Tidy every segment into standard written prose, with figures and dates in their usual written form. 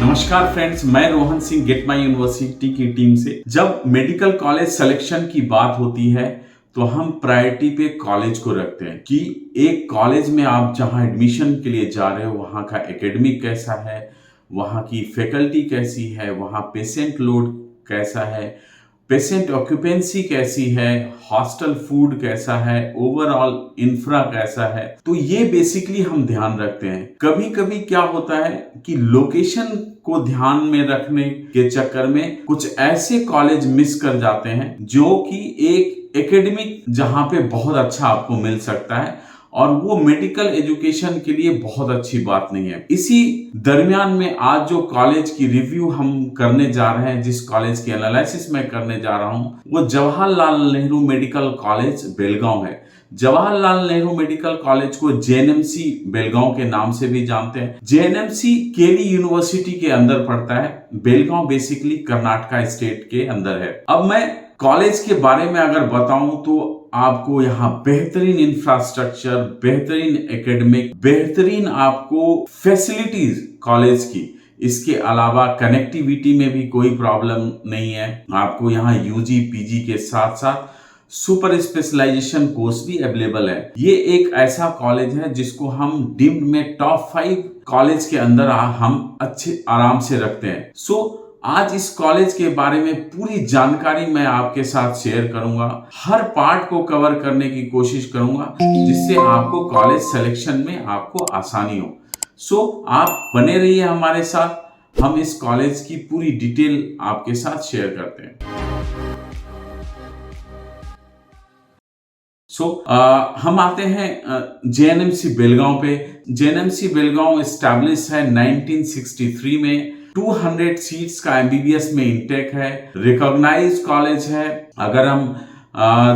नमस्कार फ्रेंड्स, मैं Rohan Singh get my university की टीम से। जब मेडिकल कॉलेज सिलेक्शन की बात होती है तो हम प्रायोरिटी पे कॉलेज को रखते हैं कि एक कॉलेज में आप जहां एडमिशन के लिए जा रहे हो वहां का एकेडमिक कैसा है, वहां की फैकल्टी कैसी है, वहां पेशेंट लोड कैसा है, पेशेंट ऑक्यूपेंसी कैसी है, हॉस्टल फूड कैसा है, ओवरऑल इंफ्रा कैसा है। तो ये बेसिकली हम ध्यान रखते हैं। कभी कभी क्या होता है कि लोकेशन को ध्यान में रखने के चक्कर में कुछ ऐसे कॉलेज मिस कर जाते हैं जो कि एक एकेडमिक जहां पे बहुत अच्छा आपको मिल सकता है और वो मेडिकल एजुकेशन के लिए बहुत अच्छी बात नहीं है। इसी दरमियान में आज जो कॉलेज की रिव्यू हम करने जा रहे हैं, जिस कॉलेज की एनालिसिस मैं करने जा रहा हूं, वो जवाहरलाल नेहरू मेडिकल कॉलेज बेलगांव है। जवाहरलाल नेहरू मेडिकल कॉलेज को जेएनएमसी बेलगांव के नाम से भी जानते हैं। जेएनएमसी केली यूनिवर्सिटी के अंदर पड़ता है। बेलगांव बेसिकली कर्नाटका स्टेट के अंदर है। अब मैं कॉलेज के बारे में अगर बताऊं तो आपको यहाँ बेहतरीन इंफ्रास्ट्रक्चर, बेहतरीन एकेडमिक, बेहतरीन आपको फैसिलिटीज कॉलेज की, इसके अलावा कनेक्टिविटी में भी कोई प्रॉब्लम नहीं है। आपको यहाँ यूजी पीजी के साथ साथ सुपर स्पेशलाइजेशन कोर्स भी अवेलेबल है। ये एक ऐसा कॉलेज है जिसको हम डीम्ड में टॉप 5 कॉलेज के अंदर हम अच्छे आराम से रखते हैं। आज इस कॉलेज के बारे में पूरी जानकारी मैं आपके साथ शेयर करूंगा। हर पार्ट को कवर करने की कोशिश करूंगा जिससे आपको कॉलेज सिलेक्शन में आपको आसानी हो। आप बने रहिए हमारे साथ, हम इस कॉलेज की पूरी डिटेल आपके साथ शेयर करते हैं। हम आते हैं जेएनएमसी बेलगांव पे। जेएनएमसी बेलगांव एस्टैब्लिश है 1963 में। 200 सीट्स का एमबीबीएस में इंटेक है। रिकॉग्नाइज कॉलेज है। अगर हम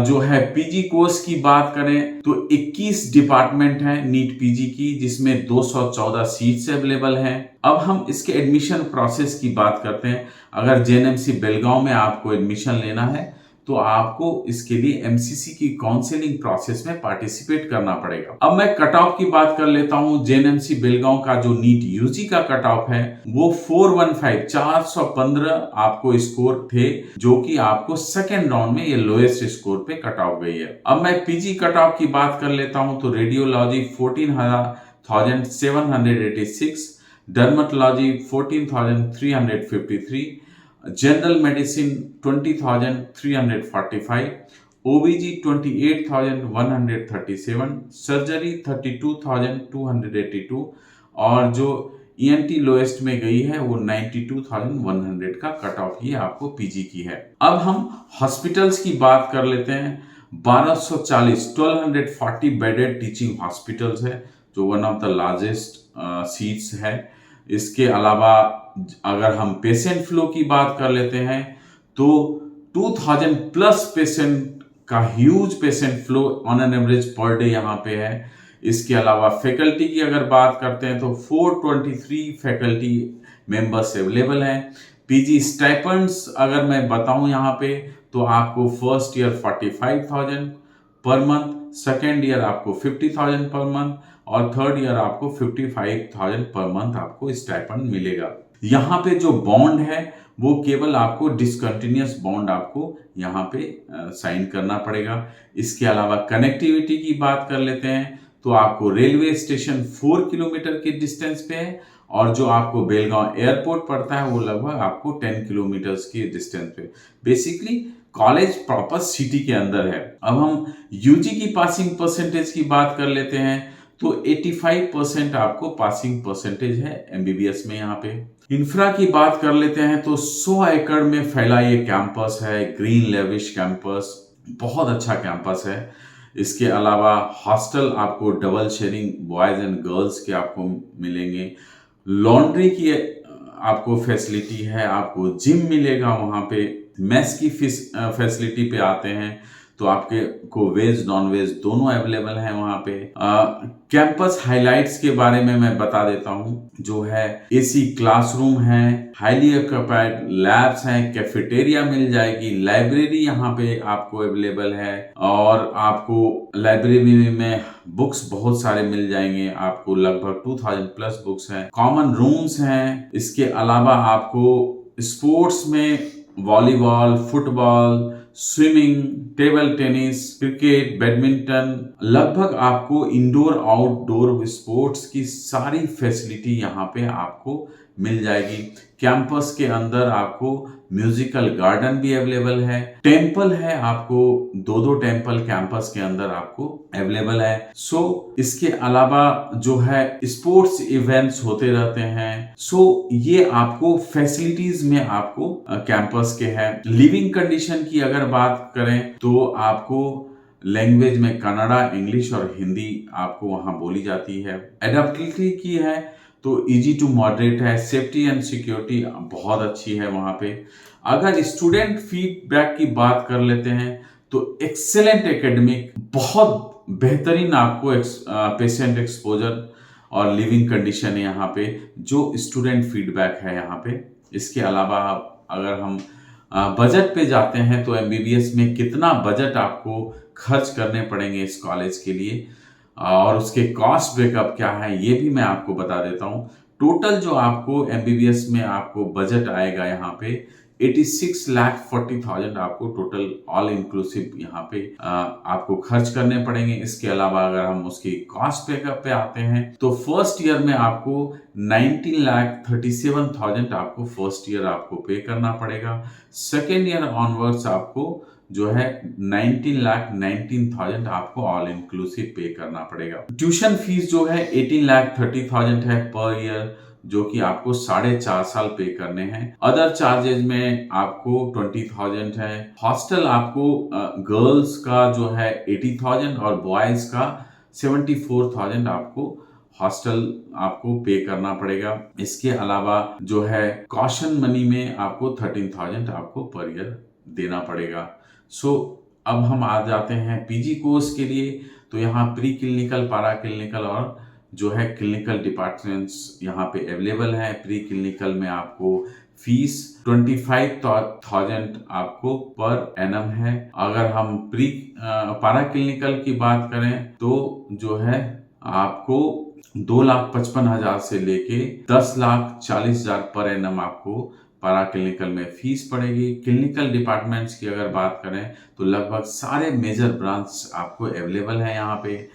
जो है पीजी कोर्स की बात करें तो 21 डिपार्टमेंट है नीट पीजी की, जिसमें 214 सीट्स अवेलेबल हैं। अब हम इसके एडमिशन प्रोसेस की बात करते हैं। अगर जेएनएमसी बेलगांव में आपको एडमिशन लेना है तो आपको इसके लिए एमसीसी की काउंसलिंग प्रोसेस में पार्टिसिपेट करना पड़ेगा। अब मैं कट ऑफ की बात कर लेता हूं। जेएनएमसी बेलगांव का जो नीट यूजी का कट ऑफ है वो 415 आपको स्कोर थे, जो कि आपको सेकेंड राउंड में ये लोएस्ट स्कोर पे कट ऑफ गई है। अब मैं पीजी कट ऑफ की बात कर लेता हूं तो radiology 14,786, dermatology 14,353, general medicine 20,345, ओबीजी 28,137, surgery 32,282 और जो ईएनटी लोएस्ट में गई है वो 92,100 का कट ऑफ ही आपको पीजी की है। अब हम हॉस्पिटल्स की बात कर लेते हैं। 1240 बेडेड टीचिंग हॉस्पिटल्स है, जो one of the largest seats है। इसके अलावा अगर हम पेशेंट फ्लो की बात कर लेते हैं तो 2000 प्लस पेशेंट का huge patient flow on an average per day यहाँ पे है। इसके अलावा फैकल्टी की अगर बात करते हैं तो 423 फैकल्टी मेंबर्स अवेलेबल हैं। पीजी स्टाइपेंड्स अगर मैं बताऊं यहाँ पे तो आपको first year 45,000 per month, second year आपको 50,000 पर मंथ और थर्ड ईयर आपको 55,000 पर मंथ आपको स्टाइपेंड मिलेगा। यहाँ पे जो बॉन्ड है वो केवल आपको डिसकंटिन्यूअस बॉन्ड आपको यहाँ पे साइन करना पड़ेगा। इसके अलावा कनेक्टिविटी की बात कर लेते हैं तो आपको रेलवे स्टेशन 4 किलोमीटर के डिस्टेंस पे है और जो आपको बेलगांव एयरपोर्ट पड़ता है वो लगभग आपको 10 किलोमीटर्स के डिस्टेंस पे। बेसिकली कॉलेज प्रॉपर सिटी के अंदर है। अब हम यूजी की पासिंग परसेंटेज की बात कर लेते हैं तो 85% आपको पासिंग परसेंटेज है एमबीबीएस में। यहाँ पे इंफ्रा की बात कर लेते हैं तो 100 एकड़ में फैला ये कैंपस है। ग्रीन लेविश कैंपस, बहुत अच्छा कैंपस है। इसके अलावा हॉस्टल आपको double sharing boys and girls के आपको मिलेंगे। लॉन्ड्री की आपको फैसिलिटी है, आपको जिम मिलेगा वहाँ पे। मेस की फैसिलिटी पे आते हैं तो आपके को वेज नॉन वेज दोनों अवेलेबल हैं वहाँ पे। कैंपस हाइलाइट्स के बारे में मैं बता देता हूँ। जो है एसी क्लासरूम है, हाईली ऑक्यूपाइड लैब्स हैं, कैफेटेरिया मिल जाएगी, लाइब्रेरी यहाँ पे आपको अवेलेबल है और आपको लाइब्रेरी में बुक्स बहुत सारे मिल जाएंगे। आपको लगभग 2000 प्लस बुक्स हैं, कॉमन रूम्स हैं। इसके अलावा आपको स्पोर्ट्स में volleyball, football, swimming, table tennis, cricket, badminton, लगभग आपको इंडोर आउटडोर स्पोर्ट्स की सारी फैसिलिटी यहाँ पे आपको मिल जाएगी। कैंपस के अंदर आपको म्यूजिकल गार्डन भी अवेलेबल है, टेम्पल है, आपको दो टेम्पल कैंपस के अंदर आपको अवेलेबल है। इसके अलावा जो है स्पोर्ट्स इवेंट्स होते रहते हैं। ये आपको फैसिलिटीज में आपको कैंपस के है। लिविंग कंडीशन की अगर बात करें तो आपको लैंग्वेज में कन्नड़ा, इंग्लिश और हिंदी आपको वहां बोली जाती है। एडेप्टिबिलिटी की है तो इजी टू मॉडरेट है। सेफ्टी एंड सिक्योरिटी बहुत अच्छी है वहां पे। अगर स्टूडेंट फीडबैक की बात कर लेते हैं तो एक्सेलेंट एकेडमिक, बहुत बेहतरीन आपको पेशेंट एक्सपोजर और लिविंग कंडीशन है यहाँ पे, जो स्टूडेंट फीडबैक है यहाँ पे। इसके अलावा अगर हम बजट पे जाते हैं तो एमबीबीएस में कितना बजट आपको खर्च करने पड़ेंगे इस कॉलेज के लिए और उसके कॉस्ट ब्रेकअप क्या है ये भी मैं आपको बता देता हूँ। टोटल जो आपको एमबीबीएस में आपको बजट आएगा यहाँ पे 86,40,000 आपको टोटल ऑल इंक्लूसिव यहाँ पे आपको खर्च करने पड़ेंगे। इसके अलावा अगर हम उसकी कॉस्ट ब्रेकअप पे आते हैं तो फर्स्ट ईयर में आपको 19,37,000 आपको फर्स्ट ईयर आपको पे करना पड़ेगा। सेकेंड ईयर ऑनवर्ड्स आपको जो है 19,19,000 आपको ऑल इंक्लूसिव पे करना पड़ेगा। ट्यूशन फीस जो है 18,30,000 है पर ईयर, जो कि आपको 4.5 साल पे करने हैं। अदर चार्जेज में आपको 20,000 है। हॉस्टल आपको गर्ल्स का जो है 80,000 और बॉयज का 74,000 आपको हॉस्टल आपको पे करना पड़ेगा। इसके अलावा जो है कॉशन मनी में आपको 13,000 आपको पर ईयर देना पड़ेगा। अब हम आ जाते हैं पीजी कोर्स के लिए। तो यहाँ प्री क्लिनिकल, पारा क्लिनिकल और जो है क्लिनिकल डिपार्टमेंट्स यहाँ पे अवेलेबल है। प्री क्लिनिकल में आपको फीस 25,000 आपको पर एनम है। अगर हम पारा क्लिनिकल की बात करें तो जो है आपको 2,55,000 से लेके 10,40,000 पर एनम आपको पारा क्लिनिकल में फीस पड़ेगी। क्लिनिकल डिपार्टमेंट्स की अगर बात करें तो लगभग सारे मेजर ब्रांच आपको अवेलेबल है यहाँ पे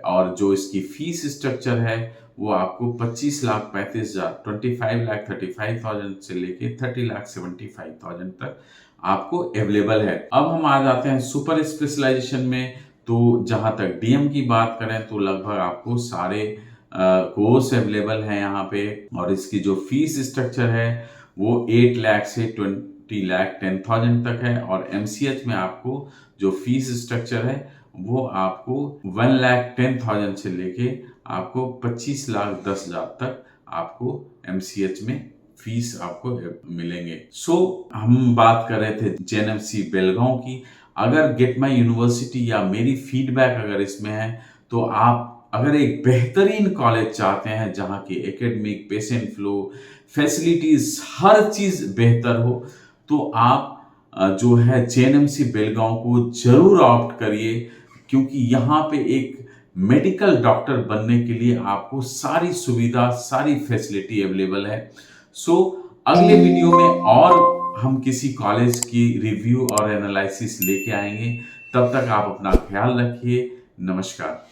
और जो इसकी फीस स्ट्रक्चर है वो आपको 25,35,000 25,35,000 से लेके 30,75,000 तक आपको अवेलेबल है। अब हम आ जाते हैं सुपर स्पेशलाइजेशन में। तो जहां तक डीएम की बात करें तो लगभग आपको सारे कोर्स अवेलेबल हैं यहाँ पे और इसकी जो फीस स्ट्रक्चर है वो 8 लाख से 20,10,000 तक है और एमसीएच में आपको जो फीस स्ट्रक्चर है वो आपको 1,10,000 से लेके आपको 25,10,000 तक आपको एमसीएच में फीस आपको मिलेंगे। हम बात कर रहे थे जेएनएमसी बेलगांव की। अगर गेट माई यूनिवर्सिटी या मेरी फीडबैक अगर इसमें है तो आप अगर एक बेहतरीन कॉलेज चाहते हैं जहां की एकेडमिक, पेशेंट फ्लो, फैसिलिटीज हर चीज बेहतर हो तो आप जो है जेएनएमसी बेलगांव को जरूर ऑप्ट करिए, क्योंकि यहाँ पे एक मेडिकल डॉक्टर बनने के लिए आपको सारी सुविधा, सारी फैसिलिटी अवेलेबल है। अगले वीडियो में और हम किसी कॉलेज की रिव्यू और एनालिसिस लेके आएंगे। तब तक आप अपना ख्याल रखिए। नमस्कार।